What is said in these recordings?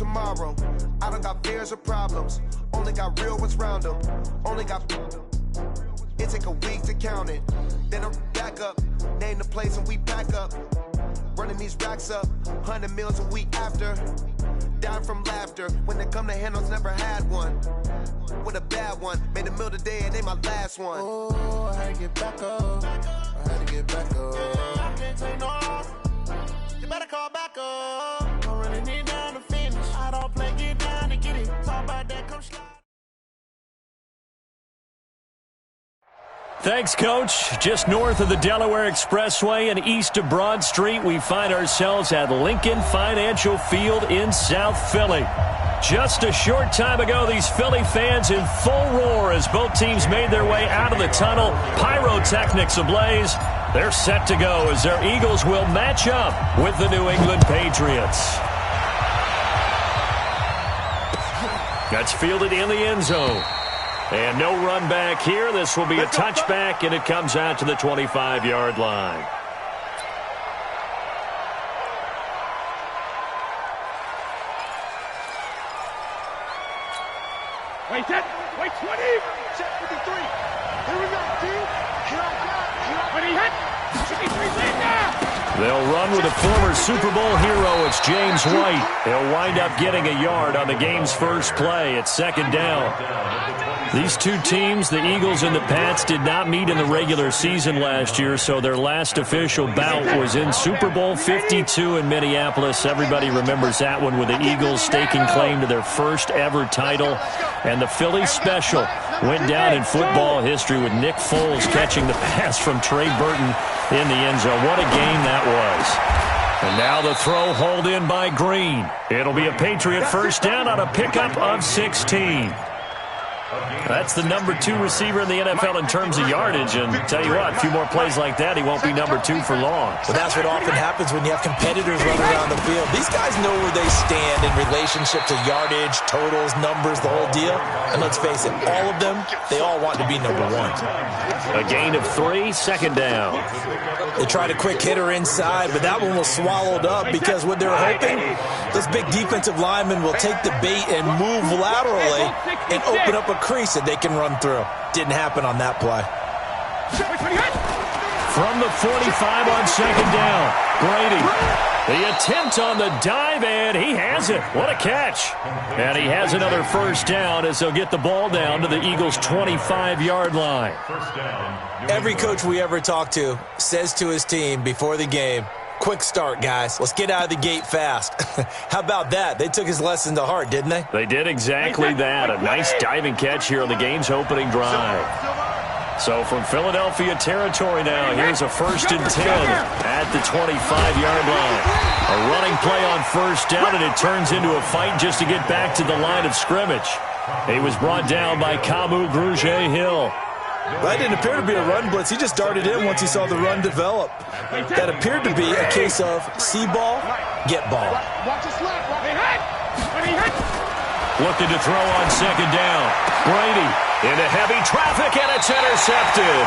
tomorrow. I don't got fears or problems. Only got real ones round them. Only got... It take a week to count it. Then I'm back up. Name the place and we pack up. Running these racks up. 100 meals a week after. Dying from laughter. When they come to handles, never had one. With a bad one. Made a meal today and they my last one. Oh, I had to get back up. I had to get back up. I can't take no off. You better call back up. Don't really need down to finish. I don't play, get down to get it. Talk about that, come slide. Thanks, Coach. Just north of the Delaware Expressway and east of Broad Street, we find ourselves at Lincoln Financial Field in South Philly. Just a short time ago, these Philly fans in full roar as both teams made their way out of the tunnel. Pyrotechnics ablaze. They're set to go as their Eagles will match up with the New England Patriots. That's fielded in the end zone. And no run back here. This will be a touchback, and it comes out to the 25-yard line. Wait, set. Wait, 20. Set 53. Here we go, team. Here I got. When he hit. 53's in now. They'll run with a former Super Bowl hero. It's James White. He'll wind up getting a yard on the game's first play. It's second down. These two teams, the Eagles and the Pats, did not meet in the regular season last year, so their last official bout was in Super Bowl 52 in Minneapolis. Everybody remembers that one with the Eagles staking claim to their first ever title. And the Philly special went down in football history with Nick Foles catching the pass from Trey Burton in the end zone. What a game that was. And now the throw hauled in by Green. It'll be a Patriot first down on a pickup of 16. That's the number 2 receiver in the NFL in terms of yardage, and tell you what, a few more plays like that, he won't be number 2 for long. Well, that's what often happens when you have competitors running around the field. These guys know where they stand in relationship to yardage, totals, numbers, the whole deal. And let's face it, all of them, they all want to be number 1. A gain of 3, second down. They tried a quick hitter inside, but that one was swallowed up because what they're hoping, this big defensive lineman will take the bait and move laterally and open up a crease that they can run through. Didn't happen on that play. From the 45 on second down, Brady. The attempt on the dive, and he has it. What a catch. And he has another first down as they'll get the ball down to the Eagles' 25-yard line. Every coach we ever talk to says to his team before the game, quick start, guys. Let's get out of the gate fast. How about that? They took his lesson to heart, didn't they? They did exactly that. A nice diving catch here on the game's opening drive. So from Philadelphia territory now, here's a 1st and 10 at the 25-yard line. A running play on first down, and it turns into a fight just to get back to the line of scrimmage. He was brought down by Kamu Grugier-Hill. That didn't appear to be a run blitz. He just darted in once he saw the run develop. That appeared to be a case of see ball, get ball. Looking to throw on second down. Brady into heavy traffic, and it's intercepted.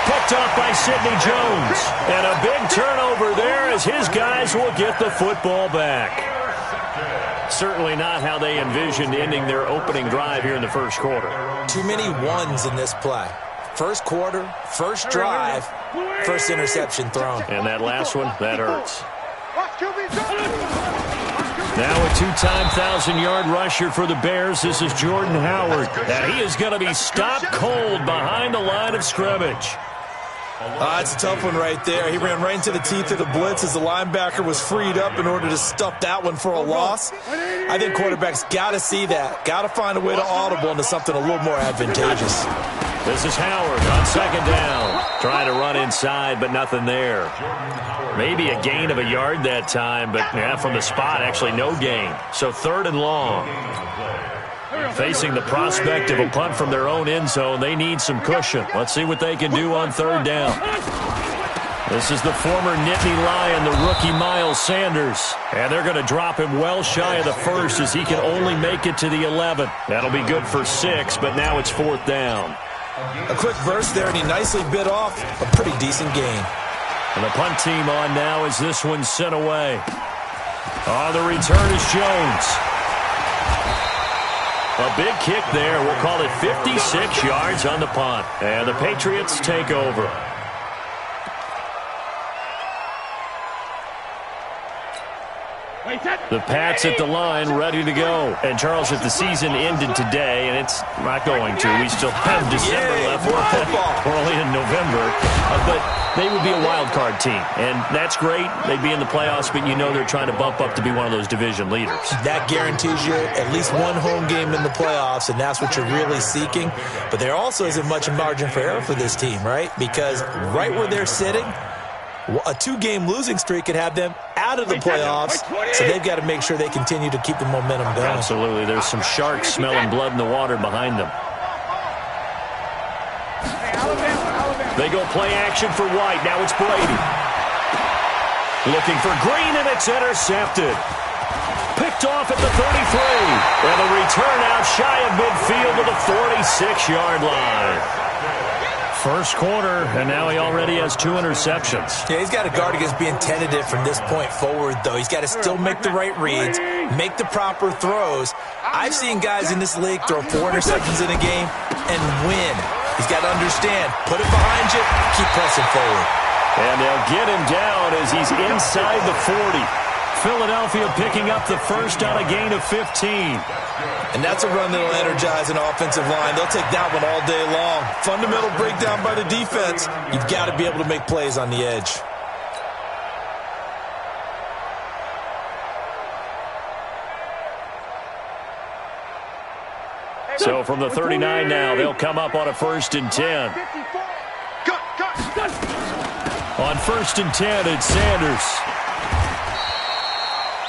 Picked off by Sidney Jones. And a big turnover there as his guys will get the football back. Certainly not how they envisioned ending their opening drive here in the first quarter. Too many ones in this play. First quarter, first drive, first interception thrown. And that last one, that hurts. Now a 2-time 1,000-yard rusher for the Bears. This is Jordan Howard. And he is going to be stopped cold behind the line of scrimmage. It's a tough one right there. He ran right into the teeth of the blitz as the linebacker was freed up in order to stuff that one for a loss. I think quarterbacks got to see that. Got to find a way to audible into something a little more advantageous. This is Howard on second down. Trying to run inside, but nothing there. Maybe a gain of a yard that time, but yeah, from the spot, actually no gain. So 3rd and long. Facing the prospect of a punt from their own end zone, they need some cushion. Let's see what they can do on 3rd down. This is the former Nittany Lion, the rookie Miles Sanders. And they're going to drop him well shy of the 1st as he can only make it to the 11. That'll be good for 6, but now it's 4th down. A quick burst there, and he nicely bit off a pretty decent gain. And the punt team on now as this one's sent away. On the return is Jones. A big kick there. We'll call it 56 yards on the punt. And the Patriots take over. The Pats at the line, ready to go. And, Charles, if the season ended today, and it's not going to, we still have December left. We're only in November. But they would be a wild card team. And that's great. They'd be in the playoffs, but you know they're trying to bump up to be one of those division leaders. That guarantees you at least one home game in the playoffs, and that's what you're really seeking. But there also isn't much margin for error for this team, right? Because right where they're sitting, a 2-game losing streak could have them out of the playoffs, so they've got to make sure they continue to keep the momentum going. Absolutely. There's some sharks smelling blood in the water behind them. They go play action for White. Now it's Brady. Looking for Green, and it's intercepted. Picked off at the 33. And the return out shy of midfield to the 46-yard line. First quarter, and now he already has 2 interceptions. Yeah, he's got to guard against being tentative from this point forward, though. He's got to still make the right reads, make the proper throws. I've seen guys in this league throw 4 interceptions in a game and win. He's got to understand, put it behind you, keep pressing forward. And they'll get him down as he's inside the 40. Philadelphia picking up the first on a gain of 15. And that's a run that will energize an offensive line. They'll take that one all day long. Fundamental breakdown by the defense. You've got to be able to make plays on the edge. So from the 39 now, they'll come up on a 1st and 10. On 1st and 10, it's Sanders.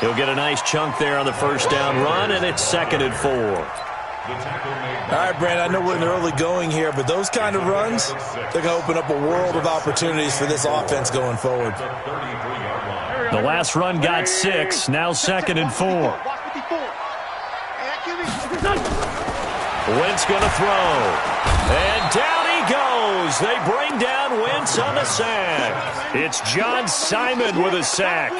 He'll get a nice chunk there on the first down run, and it's 2nd and 4. All right, Brandon, I know we're in the early going here, but those kind of runs, they're going to open up a world of opportunities for this offense going forward. The last run got 6, now 2nd and 4. Wentz going to throw. And down he goes. They bring down Wentz on the sack. It's John Simon with a sack.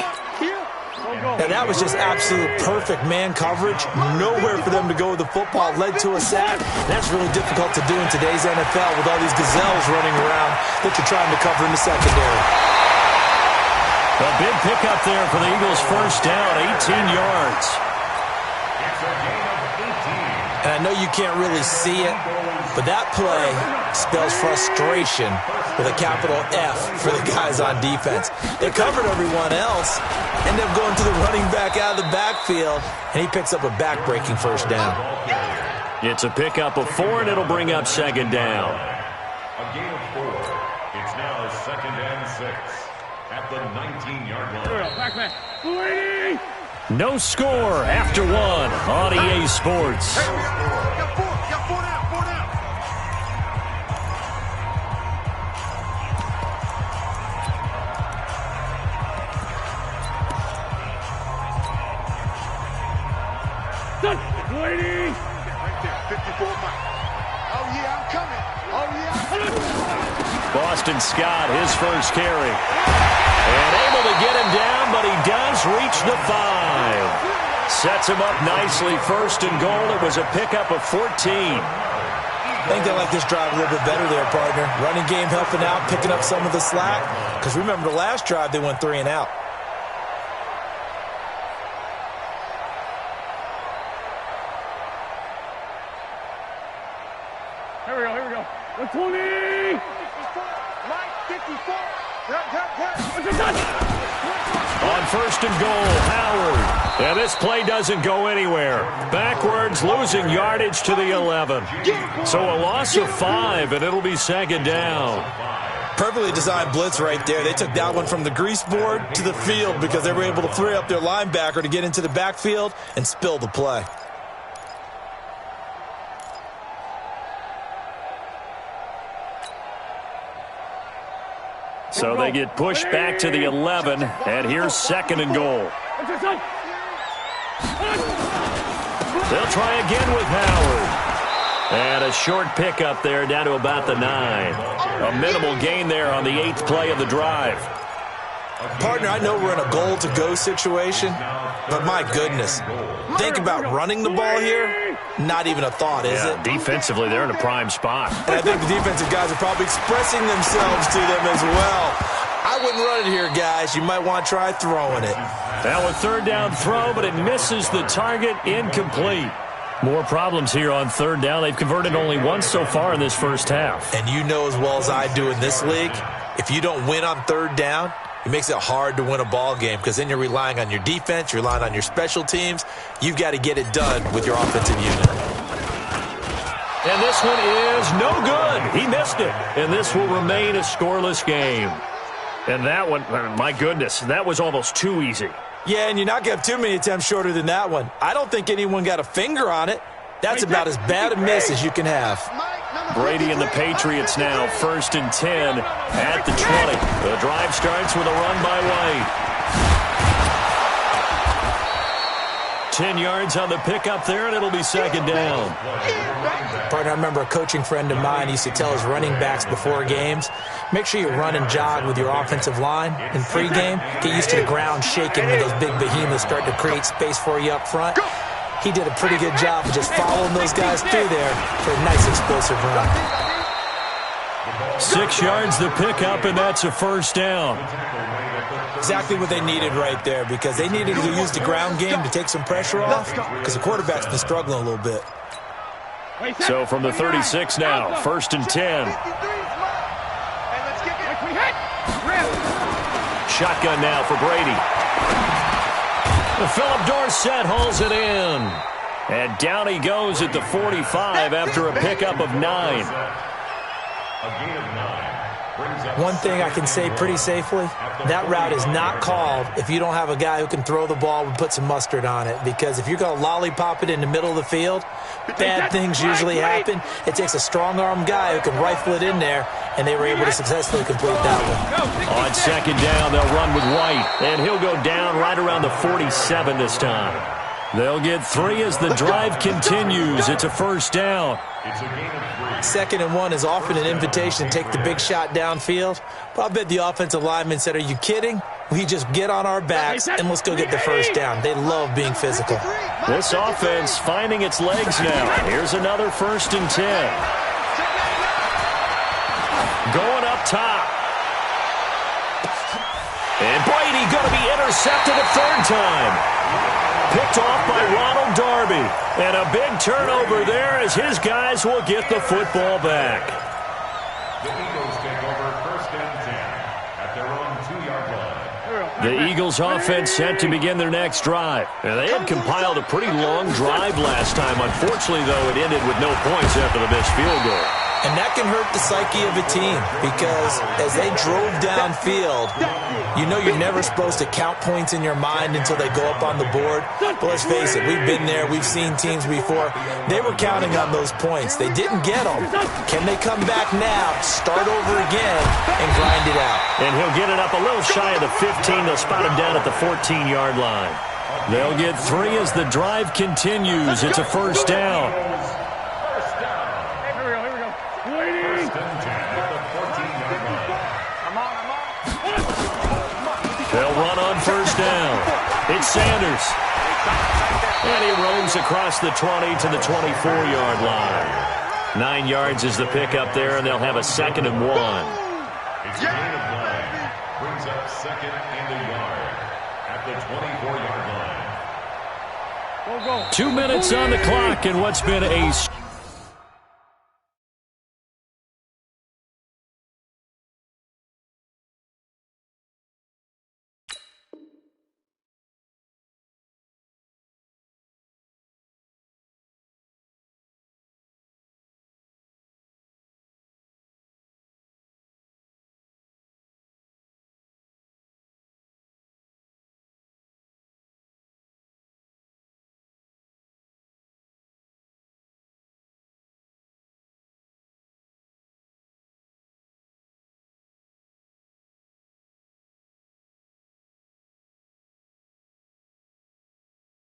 And that was just absolute perfect man coverage. Nowhere for them to go with the football. Led to a sack. That's really difficult to do in today's NFL with all these gazelles running around that you're trying to cover in the secondary. A big pickup there for the Eagles' first down, 18 yards. And I know you can't really see it, but that play spells frustration with a capital F for the guys on defense. They covered everyone else, end up going to the running back out of the backfield, and he picks up a back-breaking first down. It's a pickup of 4, and it'll bring up 2nd down. A gain of 4. It's now 2nd and 6 at the 19-yard line. No score after 1 on EA Sports. Boston Scott, his first carry. And able to get him down, but he does reach the 5. Sets him up nicely. 1st and goal. It was a pickup of 14. I think they like this drive a little bit better there, partner. Running game helping out, picking up some of the slack. Because remember, the last drive, they went 3 and out. Here we go. 120! Mike, 54! On 1st and goal, Howard. And this play doesn't go anywhere. Backwards, losing yardage to the 11. So a loss of 5, and it'll be 2nd down. Perfectly designed blitz right there. They took that one from the grease board to the field because they were able to free up their linebacker to get into the backfield and spill the play. So they get pushed back to the 11, and here's 2nd and goal. They'll try again with Howard. And a short pickup there down to about the 9. A minimal gain there on the 8th play of the drive. Partner, I know we're in a goal-to-go situation, but my goodness, think about running the ball here. Not even a thought, is it? Defensively, they're in a prime spot. And I think the defensive guys are probably expressing themselves to them as well. I wouldn't run it here, guys. You might want to try throwing it. Now a third down throw, but it misses the target, incomplete. More problems here on third down. They've converted only once so far in this first half. And you know as well as I do in this league, if you don't win on third down, it makes it hard to win a ball game because then you're relying on your defense, you're relying on your special teams. You've got to get it done with your offensive unit. And this one is no good. He missed it. And this will remain a scoreless game. And that one, my goodness, that was almost too easy. Yeah, and you're not going to have too many attempts shorter than that one. I don't think anyone got a finger on it. That's about as bad a miss as you can have. Brady and the Patriots now, 1st and 10 at the 20. The drive starts with a run by White. 10 yards on the pickup there, and it'll be second down. Partner, I remember a coaching friend of mine used to tell his running backs before games, make sure you run and jog with your offensive line in pregame. Get used to the ground shaking when those big behemoths start to create space for you up front. He did a pretty good job of just following those guys through there for a nice explosive run. 6 yards the pickup, and that's a first down. Exactly what they needed right there because they needed to use the ground game to take some pressure off because the quarterback's been struggling a little bit. So from the 36 now, 1st and 10. Shotgun now for Brady. Philip Dorsett hauls it in. And down he goes at the 45 after a pickup of 9. One thing I can say pretty safely, that route is not called if you don't have a guy who can throw the ball and put some mustard on it. Because if you're going to lollipop it in the middle of the field, bad things usually happen. It takes a strong-arm guy who can rifle it in there, and they were able to successfully complete that one. On second down, they'll run with White, and he'll go down right around the 47 this time. They'll get 3 as the drive continues. It's a first down. 2nd and 1 is often an invitation to take the big shot downfield. But I bet the offensive lineman said, are you kidding? We just get on our backs and let's go get the first down. They love being physical. This offense finding its legs now. Here's another 1st and 10. Going up top. And Brady going to be intercepted a 3rd time. Picked off by Ronald Darby. And a big turnover there as his guys will get the football back. The Eagles take over 1st and 10 at their own 2-yard line. The Eagles offense set to begin their next drive. And they had compiled a pretty long drive last time. Unfortunately, though, it ended with no points after the missed field goal. And that can hurt the psyche of a team because as they drove downfield, you know you're never supposed to count points in your mind until they go up on the board. But let's face it, we've been there. We've seen teams before. They were counting on those points. They didn't get them. Can they come back now, start over again, and grind it out? And he'll get it up a little shy of the 15. They'll spot him down at the 14-yard line. They'll get 3 as the drive continues. It's a first down. They'll run on first down. It's Sanders. And he roams across the 20 to the 24-yard line. 9 yards is the pickup there, and they'll have a 2nd and 1. It's a gain of 9. Brings up 2nd and a yard at the 24-yard line. 2 minutes on the clock in what's been a...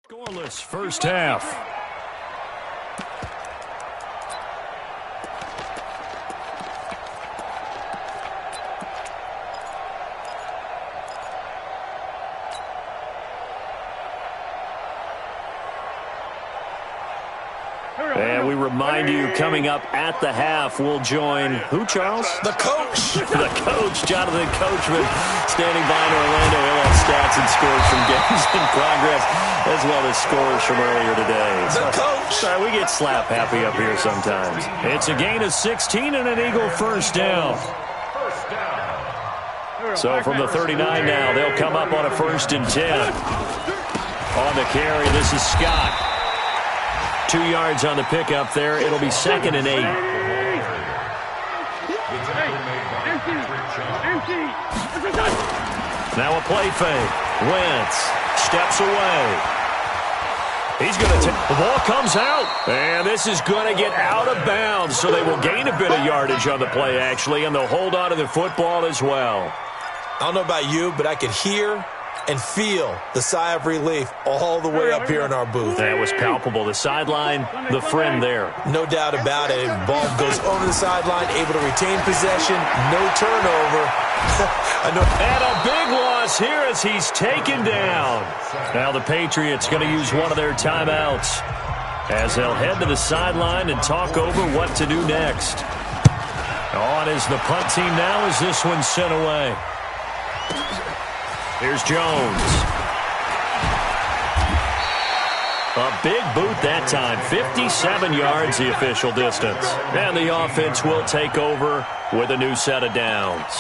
Scoreless first half. And we remind you, coming up at the half, we'll join who, Charles? The coach. The coach, Jonathan Coachman, standing by in Orlando. He'll have stats and scores from games in progress, as well as scores from earlier today. The coach. Sorry, we get slap happy up here sometimes. It's a gain of 16 and an Eagle first down. So from the 39 now, they'll come up on a 1st and 10. On the carry, this is Scott. 2 yards on the pickup there. It'll be 2nd and 8. Now a play fake. Wentz steps away. He's going to take the ball, comes out, and this is going to get out of bounds, so they will gain a bit of yardage on the play, actually, and they'll hold on to the football as well. I don't know about you, but I could hear and feel the sigh of relief all the way up here in our booth. That was palpable. The sideline, the friend there. No doubt about it. Ball goes over the sideline, able to retain possession, no turnover. And a big loss here as he's taken down. Now the Patriots going to use one of their timeouts as they'll head to the sideline and talk over what to do next. On is the punt team now as this one's sent away. Here's Jones. A big boot that time. 57 yards the official distance. And the offense will take over with a new set of downs.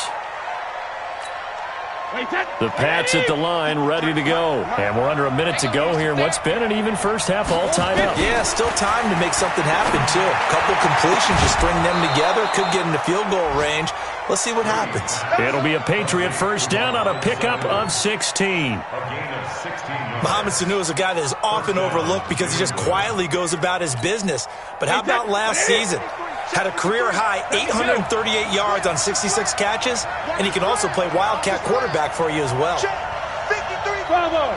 The Pats at the line, ready to go. And we're under a minute to go here in what's been an even first half, all tied up. Yeah, still time to make something happen, too. A couple completions, just string them together. Could get into field goal range. Let's see what happens. It'll be a Patriot first down on a pickup of 16. Mohamed Sanu is a guy that is often overlooked because he just quietly goes about his business. But how about last season? Had a career-high 838 yards on 66 catches, and he can also play Wildcat quarterback for you as well. Bravo!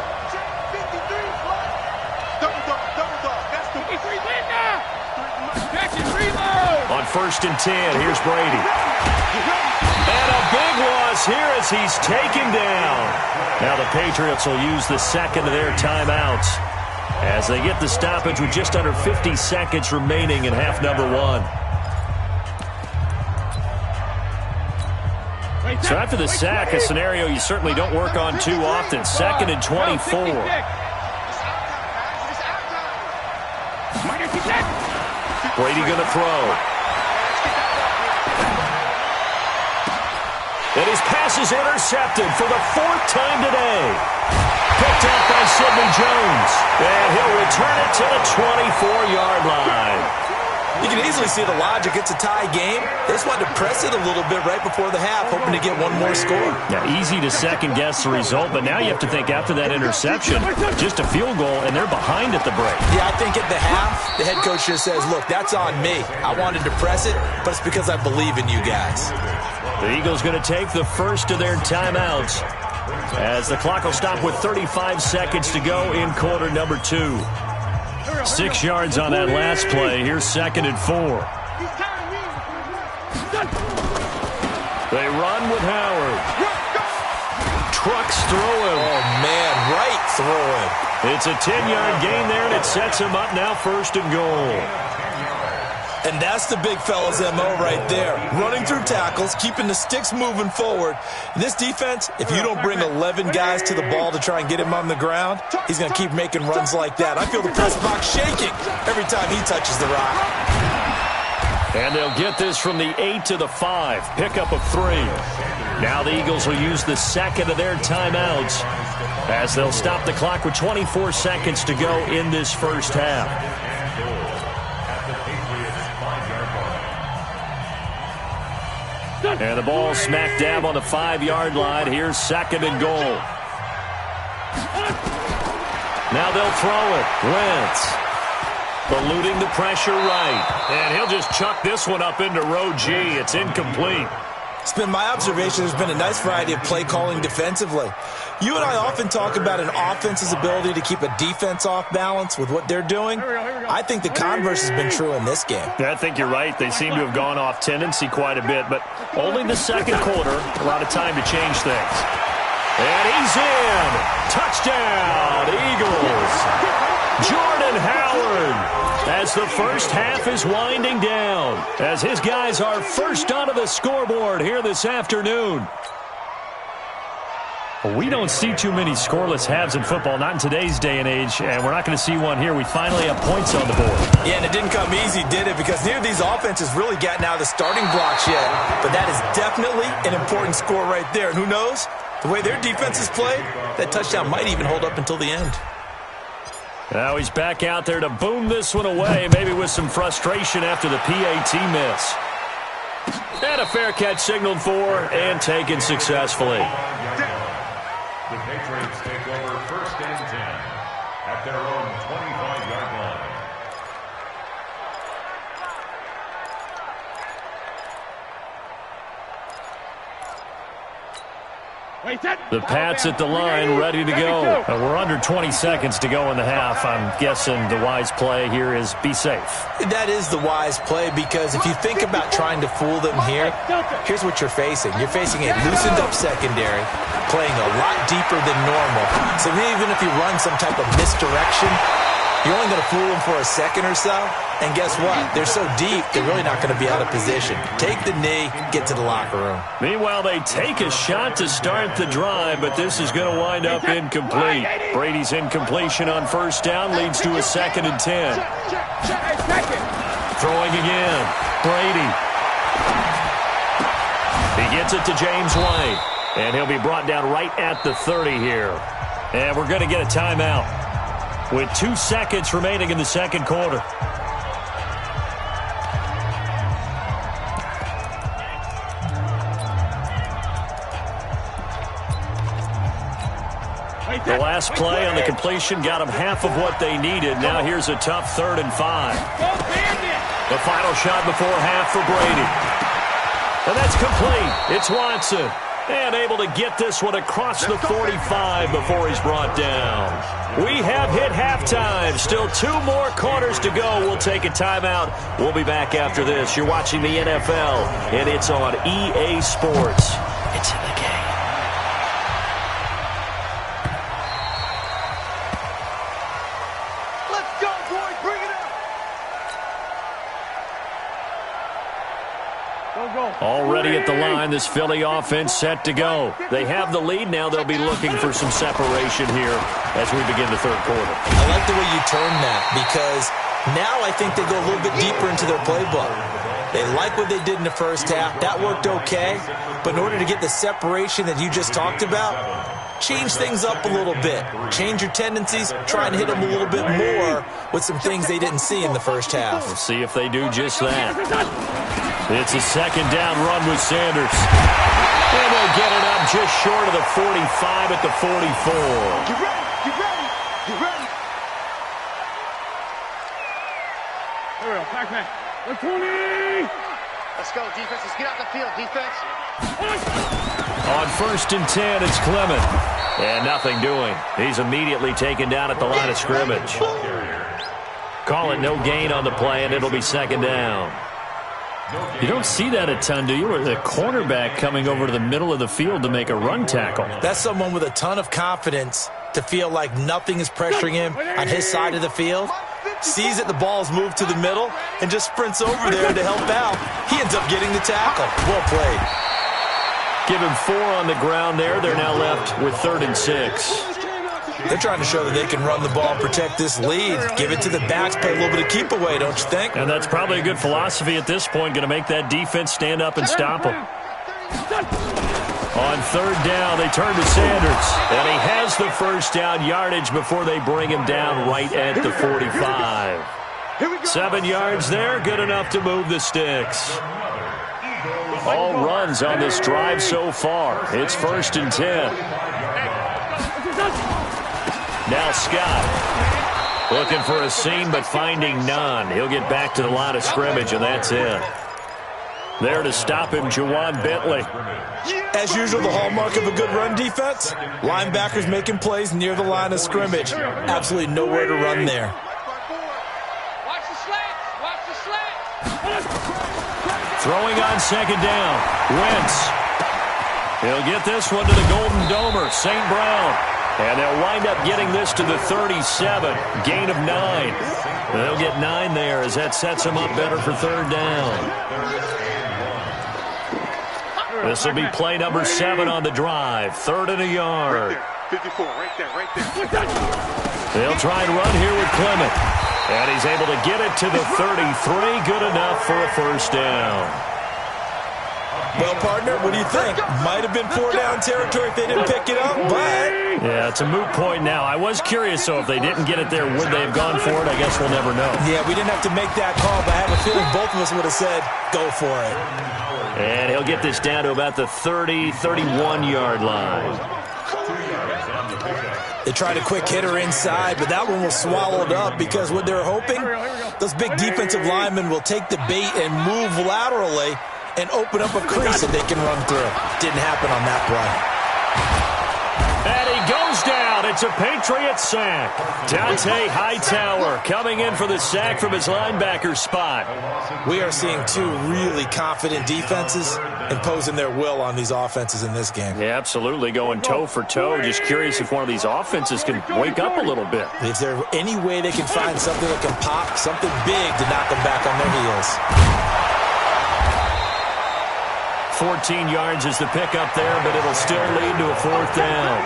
On 1st and 10, here's Brady. And a big loss here as he's taken down. Now the Patriots will use the second of their timeouts as they get the stoppage with just under 50 seconds remaining in half number 1. So after the sack, a scenario you certainly don't work on too often. 2nd and 24. Brady going to throw. And his pass is intercepted for the 4th time today. Picked up by Sidney Jones. And he'll return it to the 24-yard line. You can easily see the logic. It's a tie game. They just wanted to press it a little bit right before the half, hoping to get one more score. Now, easy to second-guess the result, but now you have to think after that interception, just a field goal, and they're behind at the break. Yeah, I think at the half, the head coach just says, look, that's on me. I wanted to press it, but it's because I believe in you guys. The Eagles going to take the first of their timeouts as the clock will stop with 35 seconds to go in quarter number 2. 6 yards on that last play. Here's 2nd and 4. They run with Howard. Trucks through him. Oh, man, right through him. It's a 10-yard gain there, and it sets him up now 1st and goal. And that's the big fella's MO right there. Running through tackles, keeping the sticks moving forward. In this defense, if you don't bring 11 guys to the ball to try and get him on the ground, he's going to keep making runs like that. I feel the press box shaking every time he touches the rock. And they'll get this from the 8 to the 5. Pickup of 3. Now the Eagles will use the second of their timeouts as they'll stop the clock with 24 seconds to go in this first half. And the ball smack dab on the 5-yard line. Here's 2nd and goal. Now they'll throw it. Wentz eluding the pressure right. And he'll just chuck this one up into row G. It's incomplete. It's been my observation there's been a nice variety of play calling defensively. You and I often talk about an offense's ability to keep a defense off balance with what they're doing. I think the converse has been true in this game. Yeah, I think you're right. They seem to have gone off tendency quite a bit, but only the second quarter, a lot of time to change things. And he's in. Touchdown, Eagles. Jordan Howard. as the first half is winding down, as his guys are first onto the scoreboard here this afternoon. We don't see too many scoreless halves in football, not in today's day and age, and we're not going to see one here. We finally have points on the board. Yeah, and it didn't come easy, did it? Because neither of these offenses really gotten out of the starting blocks yet. But that is definitely an important score right there. And who knows? The way their defense is played, that touchdown might even hold up until the end. Now he's back out there to boom this one away, maybe with some frustration after the PAT miss. And a fair catch signaled for and taken successfully. The Patriots take over 1st and 10 at their own 25-yard line. The Pats at the line, ready to go. We're under 20 seconds to go in the half. I'm guessing the wise play here is be safe. That is the wise play, because if you think about trying to fool them here, here's what you're facing. You're facing a loosened-up secondary, playing a lot deeper than normal. So even if you run some type of misdirection, you're only going to fool them for a second or so. And guess what? They're so deep, they're really not going to be out of position. Take the knee, get to the locker room. Meanwhile, they take a shot to start the drive, but this is going to wind up incomplete. Brady's incompletion on 1st down leads to a 2nd and 10. Throwing again. Brady. He gets it to James White, and he'll be brought down right at the 30 here. And we're going to get a timeout with 2 seconds remaining in the second quarter. The last play on the completion got them half of what they needed. Now here's a tough 3rd and 5. The final shot before half for Brady. And that's complete. It's Watson. And able to get this one across the 45 before he's brought down. We have hit halftime. Still 2 more quarters to go. We'll take a timeout. We'll be back after this. You're watching the NFL, and it's on EA Sports. It's in the game. Already at the line, this Philly offense set to go. They have the lead now. They'll be looking for some separation here as we begin the 3rd quarter. I like the way you turn that, because now I think they go a little bit deeper into their playbook. They like what they did in the 1st half. That worked okay. But in order to get the separation that you just talked about, change things up a little bit. Change your tendencies. Try and hit them a little bit more with some things they didn't see in the 1st half. We'll see if they do just that. It's a 2nd down run with Sanders. And they'll get it up just short of the 45 at the 44. Get ready, get ready, get ready. Here we go, Pac-Man. 20. Let's go, defense. Let's get out the field, defense. On 1st and 10, it's Clement. And nothing doing. He's immediately taken down at the line of scrimmage. Call it no gain on the play, and it'll be 2nd down. You don't see that a ton, do you? Or the cornerback coming over to the middle of the field to make a run tackle. That's someone with a ton of confidence to feel like nothing is pressuring him on his side of the field. Sees that the ball's moved to the middle and just sprints over there to help out. He ends up getting the tackle. Well played. Give him 4 on the ground there. They're now left with 3rd and 6. They're trying to show that they can run the ball and protect this lead. Give it to the backs, play a little bit of keep away, don't you think? And that's probably a good philosophy at this point, going to make that defense stand up and stop them. On 3rd down, they turn to Sanders. And he has the 1st down yardage before they bring him down right at the 45. 7 yards there, good enough to move the sticks. All runs on this drive so far. It's 1st and 10. Now Scott looking for a seam but finding none. He'll get back to the line of scrimmage, and that's it. There to stop him, Juwan Bentley. As usual, the hallmark of a good run defense, linebackers making plays near the line of scrimmage. Absolutely nowhere to run there. Watch the slants. Watch the slants. Throwing on 2nd down. Wentz. He'll get this one to the Golden Domer, St. Brown. And they'll wind up getting this to the 37. Gain of 9. They'll get 9 there as that sets them up better for third down. This will be play number 7 on the drive. 3rd and a yard. 54, right there. They'll try and run here with Clement. And he's able to get it to the 33. Good enough for a first down. Well, partner, what do you think? Might have been 4-down territory if they didn't pick it up, but... Yeah, it's a moot point now. I was curious, so if they didn't get it there, would they have gone for it? I guess we'll never know. Yeah, we didn't have to make that call, but I have a feeling both of us would have said, go for it. And he'll get this down to about the 30, 31-yard line. They tried a quick hitter inside, but that one was swallowed up because what they're hoping, those big defensive linemen will take the bait and move laterally and open up a crease that they can run through. Didn't happen on that play. And he goes down. It's a Patriot sack. Dante Hightower coming in for the sack from his linebacker spot. We are seeing 2 really confident defenses imposing their will on these offenses in this game. Yeah, absolutely, going toe for toe. Just curious if one of these offenses can wake up a little bit. Is there any way they can find something that can pop, something big to knock them back on their heels? 14 yards is the pickup there, but it'll still lead to a 4th down.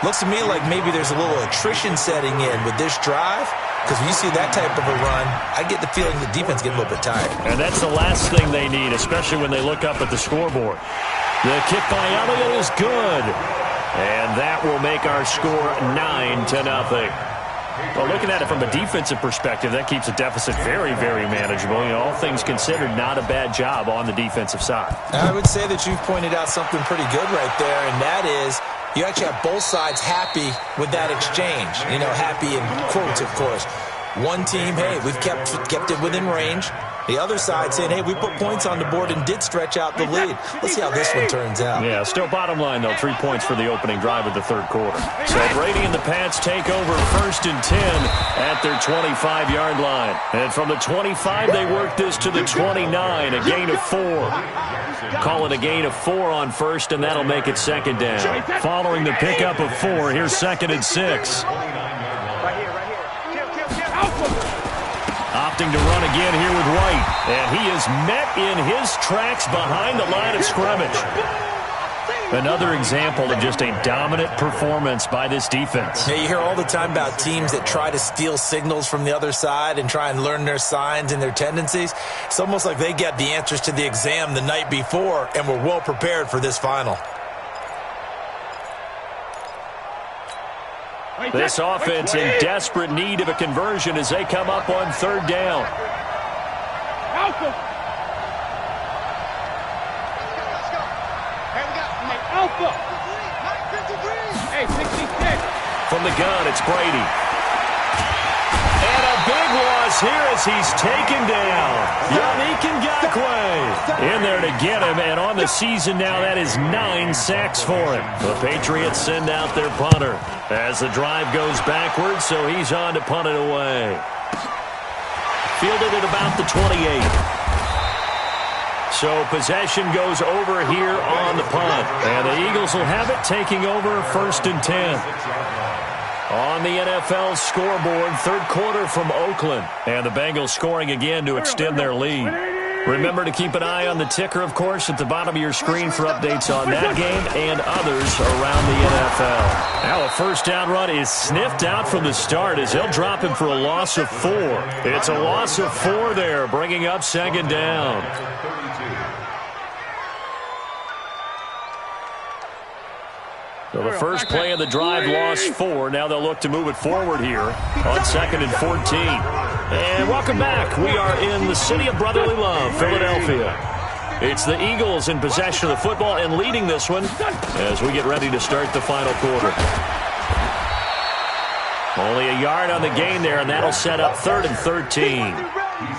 Looks to me like maybe there's a little attrition setting in with this drive, because when you see that type of a run, I get the feeling the defense gets a little bit tired. And that's the last thing they need, especially when they look up at the scoreboard. The kick by Elliott is good, and that will make our score 9-0. Well, looking at it from a defensive perspective, that keeps the deficit very, very manageable. You know, all things considered, not a bad job on the defensive side. I would say that you've pointed out something pretty good right there, and that is you actually have both sides happy with that exchange. You know, happy in quotes, of course. One team, hey, we've kept it within range. The other side saying, hey, we put points on the board and did stretch out the lead. Let's see how this one turns out. Yeah, still bottom line, though, 3 points for the opening drive of the 3rd quarter. So Brady and the Pats take over 1st and 10 at their 25-yard line. And from the 25, they work this to the 29, a gain of 4. Call it a gain of 4 on 1st, and that'll make it 2nd down. Following the pickup of 4, here's 2nd and 6. Opting to run again here with White. And he is met in his tracks behind the line of scrimmage. Another example of just a dominant performance by this defense. Yeah, you hear all the time about teams that try to steal signals from the other side and try and learn their signs and their tendencies. It's almost like they get the answers to the exam the night before and were well prepared for this final. This offense in desperate need of a conversion as they come up on 3rd down. Alpha. Alpha. Hey, 66. From the gun, it's Brady. And a big loss here as he's taken down. Yannick Ngakoue in there to get him, and on the season now, that is 9 sacks for him. The Patriots send out their punter as the drive goes backwards, so he's on to punt it away. Fielded at about the 28. So possession goes over here on the punt, and the Eagles will have it taking over 1st and 10. On the NFL scoreboard, 3rd quarter from Oakland. And the Bengals scoring again to extend their lead. Remember to keep an eye on the ticker, of course, at the bottom of your screen for updates on that game and others around the NFL. Now a 1st down run is sniffed out from the start as they'll drop him for a loss of 4. It's a loss of 4 there, bringing up 2nd down. So the first play of the drive lost 4. Now they'll look to move it forward here on 2nd and 14. And welcome back. We are in the city of brotherly love, Philadelphia. It's the Eagles in possession of the football and leading this one as we get ready to start the final quarter. Only a yard on the gain there, and that'll set up 3rd and 13.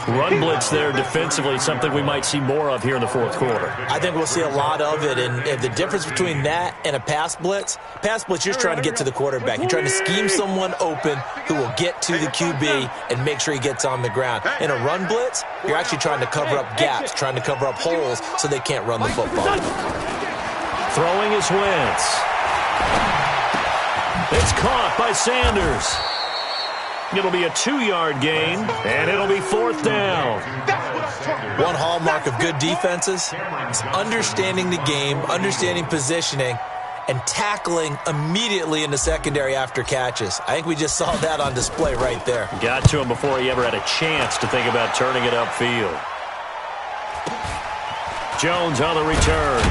Run blitz there defensively, something we might see more of here in the 4th quarter. I think we'll see a lot of it, and the difference between that and a pass blitz, you're just trying to get to the quarterback. You're trying to scheme someone open who will get to the QB and make sure he gets on the ground. In a run blitz, you're actually trying to cover up gaps, trying to cover up holes so they can't run the football. Throwing is Wentz. It's caught by Sanders. It'll be a 2-yard gain, and it'll be 4th down. One hallmark of good defenses is understanding the game, understanding positioning, and tackling immediately in the secondary after catches. I think we just saw that on display right there. Got to him before he ever had a chance to think about turning it upfield. Jones on the return.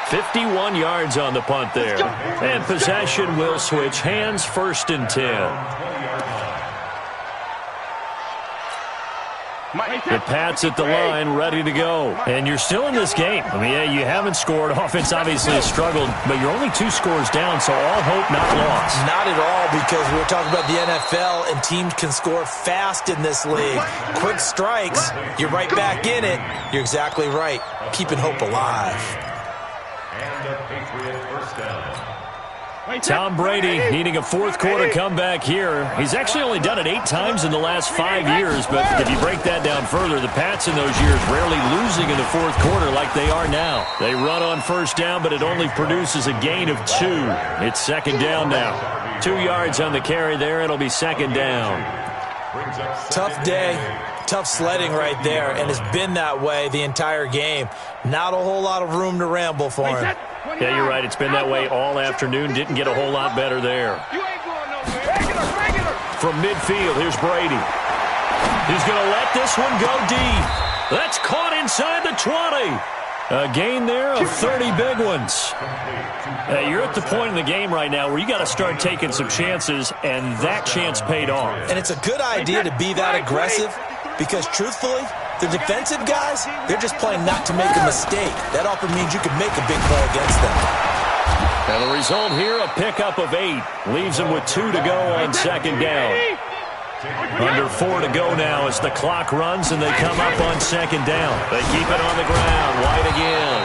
51 yards on the punt there. And possession will switch hands, 1st and 10. The Pats at the line, ready to go. And you're still in this game. I mean, yeah, you haven't scored. Offense obviously has struggled, but you're only 2 scores down, so all hope not lost. Not at all, because we're talking about the NFL, and teams can score fast in this league. Quick strikes, you're right back in it. You're exactly right. Keeping hope alive. And the Patriot first down. Tom Brady needing a 4th quarter comeback here. He's actually only done it 8 times in the last 5 years, but if you break that down further, the Pats in those years rarely losing in the 4th quarter like they are now. They run on 1st down, but it only produces a gain of 2. It's 2nd down now. 2 yards on the carry there. It'll be 2nd down. Tough day, tough sledding right there, and it's been that way the entire game. Not a whole lot of room to ramble for him. Yeah, you're right. It's been that way all afternoon. Didn't get a whole lot better there. From midfield, here's Brady. He's going to let this one go deep. That's caught inside the 20. A gain there of 30 big ones. You're at the point in the game right now where you got to start taking some chances, and that chance paid off. And it's a good idea to be that aggressive because, truthfully, the defensive guys, they're just playing not to make a mistake. That often means you can make a big play against them. And the result here, a pickup of 8. Leaves them with 2 to go on 2nd down. Under 4 to go now as the clock runs and they come up on 2nd down. They keep it on the ground. White again.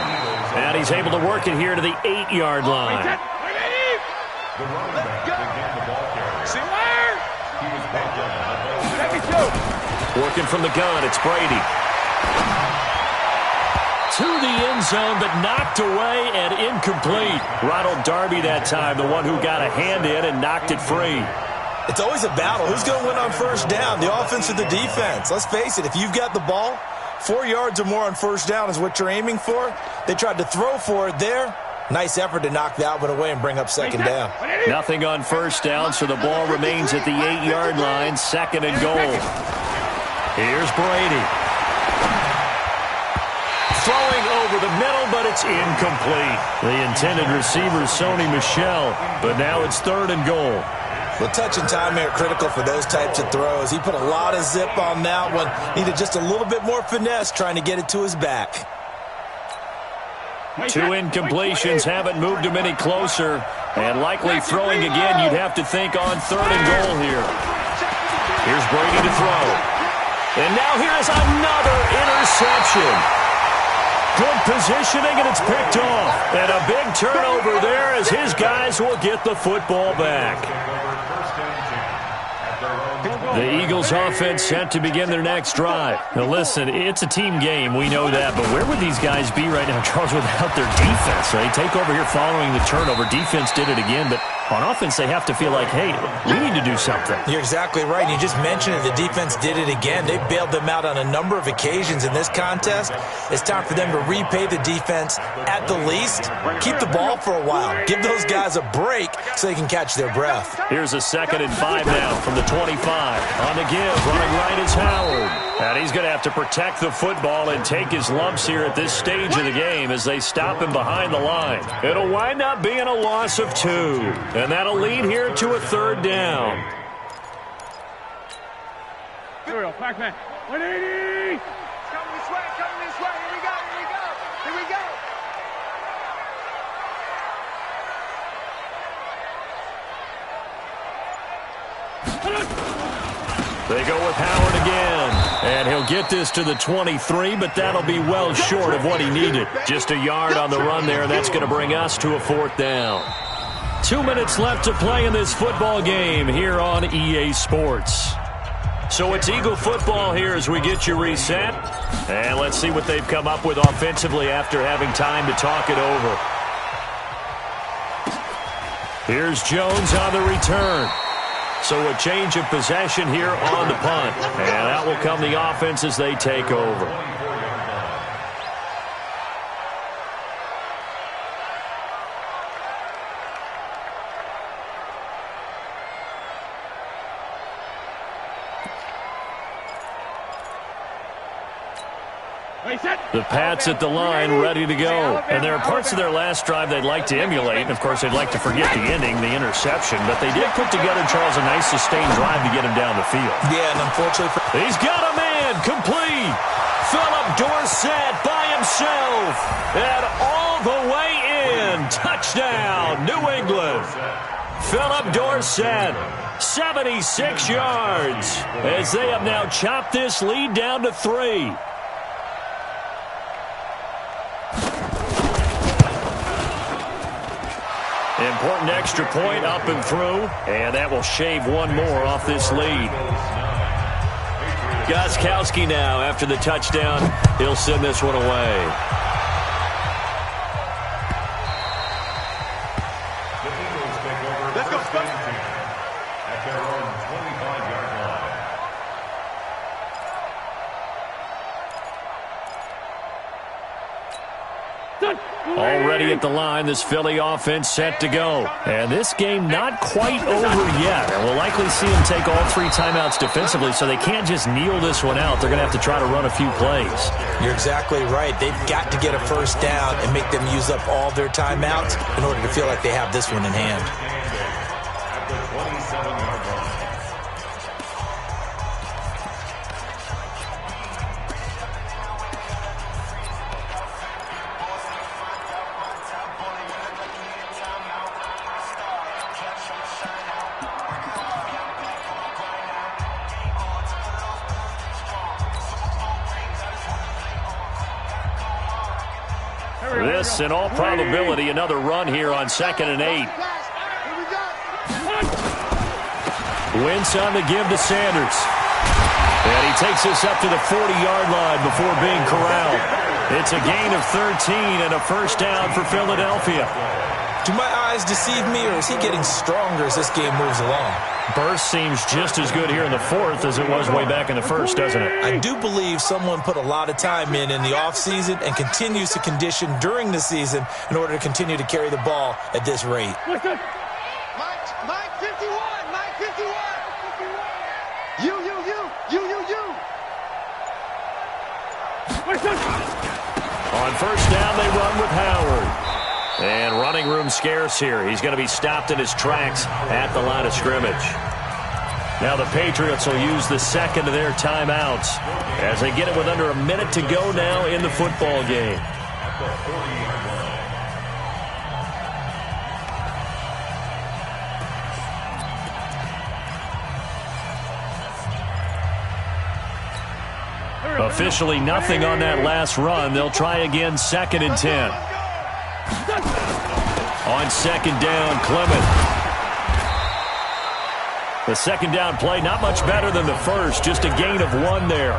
And he's able to work it here to the 8-yard line. The running back began the ball carrier. See where? He was brought down. Working from the gun, it's Brady. To the end zone, but knocked away and incomplete. Ronald Darby that time, the one who got a hand in and knocked it free. It's always a battle. Who's going to win on 1st down, the offense or the defense? Let's face it, if you've got the ball, 4 yards or more on 1st down is what you're aiming for. They tried to throw for it there. Nice effort to knock that one away and bring up 2nd down. Nothing on 1st down, so the ball remains at the 8-yard line, 2nd and goal. Here's Brady. Throwing over the middle, but it's incomplete. The intended receiver, Sony Michel, but now it's 3rd and goal. The touch and time are critical for those types of throws. He put a lot of zip on that one. Needed just a little bit more finesse trying to get it to his back. 2 incompletions haven't moved him any closer. And likely throwing again, you'd have to think on 3rd and goal here. Here's Brady to throw. And now here's another interception. Good positioning, and it's picked off. And a big turnover there as his guys will get the football back. The Eagles offense set to begin their next drive. Now listen, it's a team game, we know that, but where would these guys be right now, Charles, without their defense? They take over here following the turnover. Defense did it again, but on offense they have to feel like, hey, we need to do something. You're exactly right. You just mentioned it. The defense did it again. They bailed them out on a number of occasions in this contest. It's time for them to repay the defense at the least. Keep the ball for a while. Give those guys a break so they can catch their breath. Here's a 2nd and 5 now from the 25. On the give, running right is Howard. And he's going to have to protect the football and take his lumps here at this stage of the game as they stop him behind the line. It'll wind up being a loss of 2. And that'll lead here to a 3rd down. Here we go, Pac-Man. 180! Coming this way, coming this way. Here we go, here we go, here we go. They go with Howard again. And he'll get this to the 23, but that'll be well short of what he needed. Just a yard on the run there, and that's going to bring us to a 4th down. 2 minutes left to play in this football game here on EA Sports. So it's Eagle football here as we get you reset. And let's see what they've come up with offensively after having time to talk it over. Here's Jones on the return. So a change of possession here on the punt. And out will come the offense as they take over. The Pats at the line, ready to go. And there are parts of their last drive they'd like to emulate. And, of course, they'd like to forget the ending, the interception. But they did put together, Charles, a nice sustained drive to get him down the field. Yeah, and unfortunately he's got a man, complete. Philip Dorsett by himself. And all the way in. Touchdown, New England. Philip Dorsett, 76 yards. As they have now chopped this lead down to 3. Important extra point up and through, and that will shave one more off this lead. Gostkowski now, after the touchdown, he'll send this one away. Let's go, at their own 25-yard line. Already at the line, this Philly offense set to go. And this game not quite over yet. And we'll likely see them take all 3 timeouts defensively, so they can't just kneel this one out. They're going to have to try to run a few plays. You're exactly right. They've got to get a first down and make them use up all their timeouts in order to feel like they have this one in hand. At the 27-yard line. This, in all probability, another run here on 2nd and 8. Wentz on the give to Sanders. And he takes this up to the 40-yard line before being corralled. It's a gain of 13 and a first down for Philadelphia. Do my eyes deceive me, or is he getting stronger as this game moves along? Burst seems just as good here in the 4th as it was way back in the 1st, doesn't it? I do believe someone put a lot of time in the offseason and continues to condition during the season in order to continue to carry the ball at this rate. Mike 51, Mike 51. You. On first down, they run with Howard. And running room scarce here. He's going to be stopped in his tracks at the line of scrimmage. Now the Patriots will use the second of their timeouts as they get it with under a minute to go now in the football game. Officially nothing on that last run. They'll try again 2nd and 10. On 2nd down, Clement. The 2nd down play not much better than the first, just a gain of 1 there.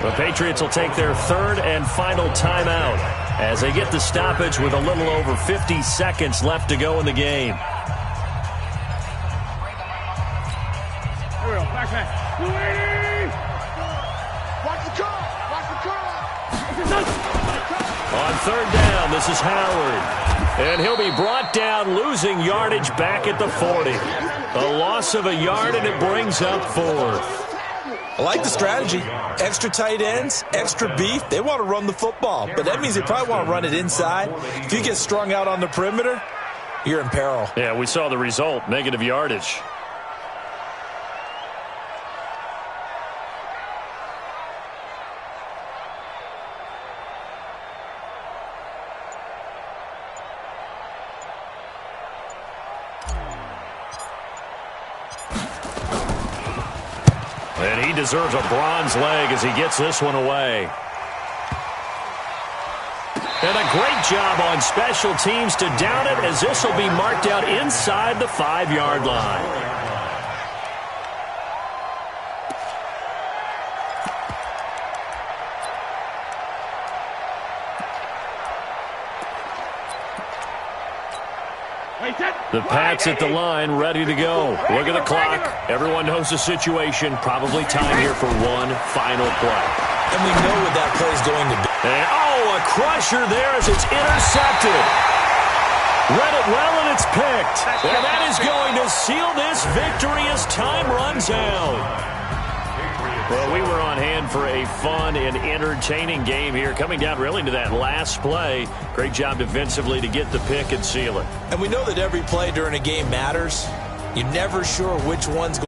The Patriots will take their 3rd and final timeout as they get the stoppage with a little over 50 seconds left to go in the game. On 3rd down, this is Howard. And he'll be brought down, losing yardage back at the 40. A loss of a yard, and it brings up 4th. I like the strategy. Extra tight ends, extra beef. They want to run the football, but that means they probably want to run it inside. If you get strung out on the perimeter, you're in peril. Yeah, we saw the result, negative yardage. And he deserves a bronze leg as he gets this one away. And a great job on special teams to down it, as this will be marked out inside the 5-yard line. Wait, that. The Pats at the line, ready to go. Look at the clock. Everyone knows the situation. Probably time here for one final play. And we know what that play is going to be. And, a crusher there as it's intercepted. Read it well, and it's picked. And that is going to seal this victory as time runs out. Well, we were on hand for a fun and entertaining game here, coming down really to that last play. Great job defensively to get the pick and seal it. And we know that every play during a game matters. You're never sure which one's going